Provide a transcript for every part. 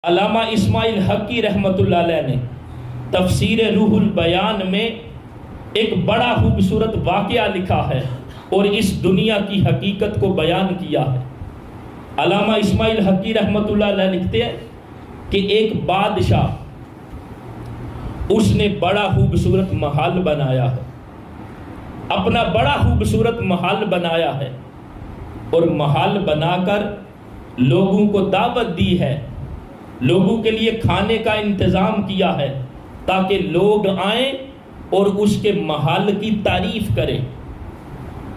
علامہ اسماعیل حقی رحمۃ اللہ علیہ نے تفسیر روح البیان میں ایک بڑا خوبصورت واقعہ لکھا ہے اور اس دنیا کی حقیقت کو بیان کیا ہے۔ علامہ اسماعیل حقی رحمۃ اللہ علیہ لکھتے ہیں کہ ایک بادشاہ، اس نے بڑا خوبصورت محل بنایا ہے، اپنا بڑا خوبصورت محل بنایا ہے اور محل بنا کر لوگوں کو دعوت دی ہے، لوگوں کے لیے کھانے کا انتظام کیا ہے تاکہ لوگ آئیں اور اس کے محل کی تعریف کریں،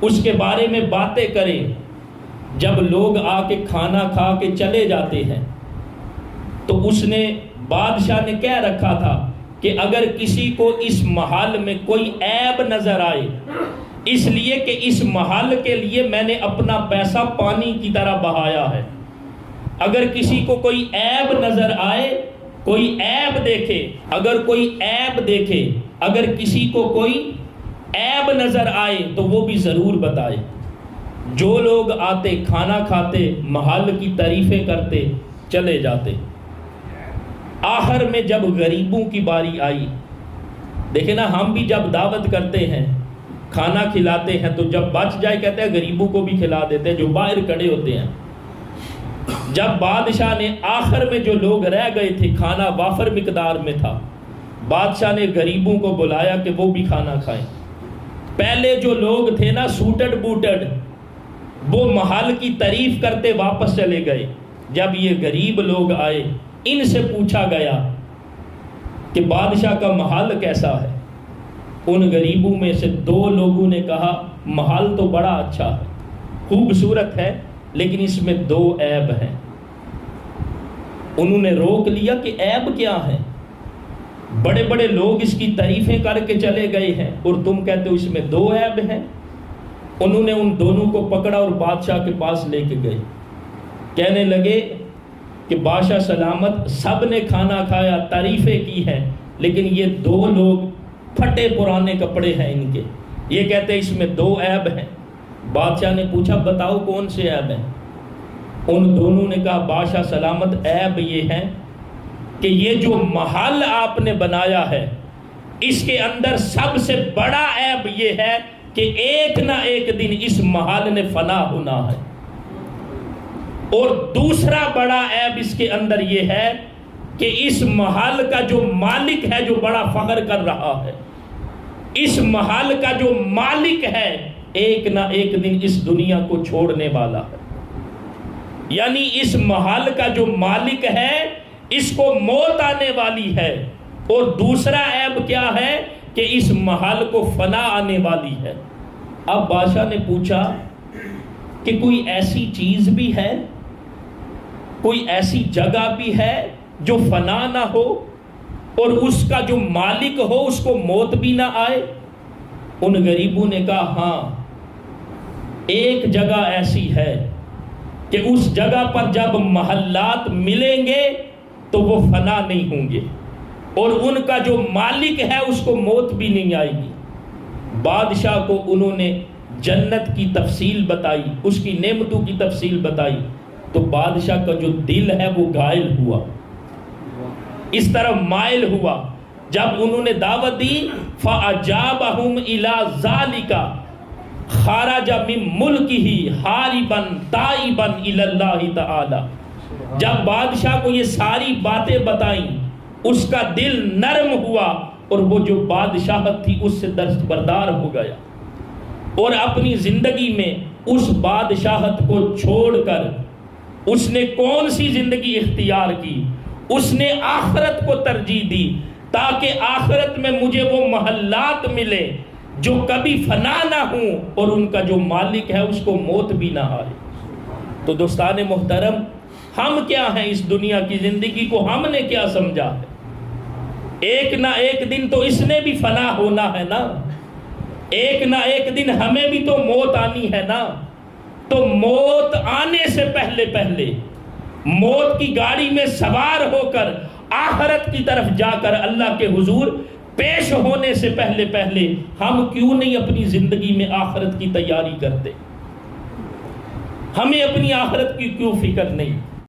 اس کے بارے میں باتیں کریں۔ جب لوگ آ کے کھانا کھا کے چلے جاتے ہیں تو اس نے بادشاہ نے کہہ رکھا تھا کہ اگر کسی کو اس محل میں کوئی عیب نظر آئے، اس لیے کہ اس محل کے لیے میں نے اپنا پیسہ پانی کی طرح بہایا ہے، اگر کسی کو کوئی عیب نظر آئے، کوئی عیب دیکھے، اگر کوئی عیب دیکھے، اگر کسی کو کوئی عیب نظر آئے تو وہ بھی ضرور بتائے۔ جو لوگ آتے، کھانا کھاتے، محل کی تعریفیں کرتے، چلے جاتے۔ آخر میں جب غریبوں کی باری آئی، دیکھیں نا، ہم بھی جب دعوت کرتے ہیں، کھانا کھلاتے ہیں تو جب بچ جائے کہتے ہیں غریبوں کو بھی کھلا دیتے ہیں جو باہر کھڑے ہوتے ہیں۔ جب بادشاہ نے آخر میں جو لوگ رہ گئے تھے، کھانا وافر مقدار میں تھا، بادشاہ نے غریبوں کو بلایا کہ وہ بھی کھانا کھائیں۔ پہلے جو لوگ تھے نا سوٹڈ بوٹڈ، وہ محل کی تعریف کرتے واپس چلے گئے۔ جب یہ غریب لوگ آئے، ان سے پوچھا گیا کہ بادشاہ کا محل کیسا ہے۔ ان غریبوں میں سے 2 لوگوں نے کہا محل تو بڑا اچھا ہے، خوبصورت ہے، لیکن اس میں 2 عیب ہیں۔ انہوں نے روک لیا کہ عیب کیا ہے؟ بڑے بڑے لوگ اس کی تعریفیں کر کے چلے گئے ہیں اور تم کہتے ہو اس میں 2 عیب ہیں۔ انہوں نے ان دونوں کو پکڑا اور بادشاہ کے پاس لے کے گئے، کہنے لگے کہ بادشاہ سلامت، سب نے کھانا کھایا، تعریفیں کی ہیں، لیکن یہ 2 لوگ پھٹے پرانے کپڑے ہیں ان کے، یہ کہتے ہیں اس میں 2 عیب ہیں۔ بادشاہ نے پوچھا بتاؤ کون سے عیب ہیں؟ ان دونوں نے کہا بادشاہ سلامت، عیب یہ ہے کہ یہ جو محل آپ نے بنایا ہے، اس کے اندر سب سے بڑا عیب یہ ہے کہ ایک نہ ایک دن اس محل نے فنا ہونا ہے، اور دوسرا بڑا عیب اس کے اندر یہ ہے کہ اس محل کا جو مالک ہے، جو بڑا فخر کر رہا ہے، اس محل کا جو مالک ہے ایک نہ ایک دن اس دنیا کو چھوڑنے والا ہے۔ یعنی اس محل کا جو مالک ہے اس کو موت آنے والی ہے، اور دوسرا عیب کیا ہے کہ اس محل کو فنا آنے والی ہے۔ اب بادشاہ نے پوچھا کہ کوئی ایسی چیز بھی ہے، کوئی ایسی جگہ بھی ہے جو فنا نہ ہو اور اس کا جو مالک ہو اس کو موت بھی نہ آئے؟ ان غریبوں نے کہا ہاں، ایک جگہ ایسی ہے کہ اس جگہ پر جب محلات ملیں گے تو وہ فنا نہیں ہوں گے، اور ان کا جو مالک ہے اس کو موت بھی نہیں آئے گی۔ بادشاہ کو انہوں نے جنت کی تفصیل بتائی، اس کی نعمتوں کی تفصیل بتائی، تو بادشاہ کا جو دل ہے وہ گائل ہوا، اس طرف مائل ہوا۔ جب انہوں نے دعوت دی فَأَجَابَهُمْ إِلَى ذَلِكَ خَرَجَ مِن مُلْكِهِ حَارِبًا تَائِبًا إِلَى اللَّهِ تَعَالَى۔ جب بادشاہ کو یہ ساری باتیں بتائیں، اس کا دل نرم ہوا اور وہ جو بادشاہت تھی اس سے دستبردار ہو گیا، اور اپنی زندگی میں اس بادشاہت کو چھوڑ کر اس نے کون سی زندگی اختیار کی؟ اس نے آخرت کو ترجیح دی، تاکہ آخرت میں مجھے وہ محلات ملے جو کبھی فنا نہ ہوں اور ان کا جو مالک ہے اس کو موت بھی نہ آئے۔ تو دوستان محترم، ہم کیا ہیں اس دنیا کی زندگی کو ہم نے کیا سمجھا ہے؟ ایک نہ ایک دن تو اس نے بھی فنا ہونا ہے نا، ایک نہ ایک دن ہمیں بھی تو موت آنی ہے نا۔ تو موت آنے سے پہلے پہلے، موت کی گاڑی میں سوار ہو کر آخرت کی طرف جا کر اللہ کے حضور پیش ہونے سے پہلے پہلے ہم کیوں نہیں اپنی زندگی میں آخرت کی تیاری کرتے؟ ہمیں اپنی آخرت کی کیوں فکر نہیں؟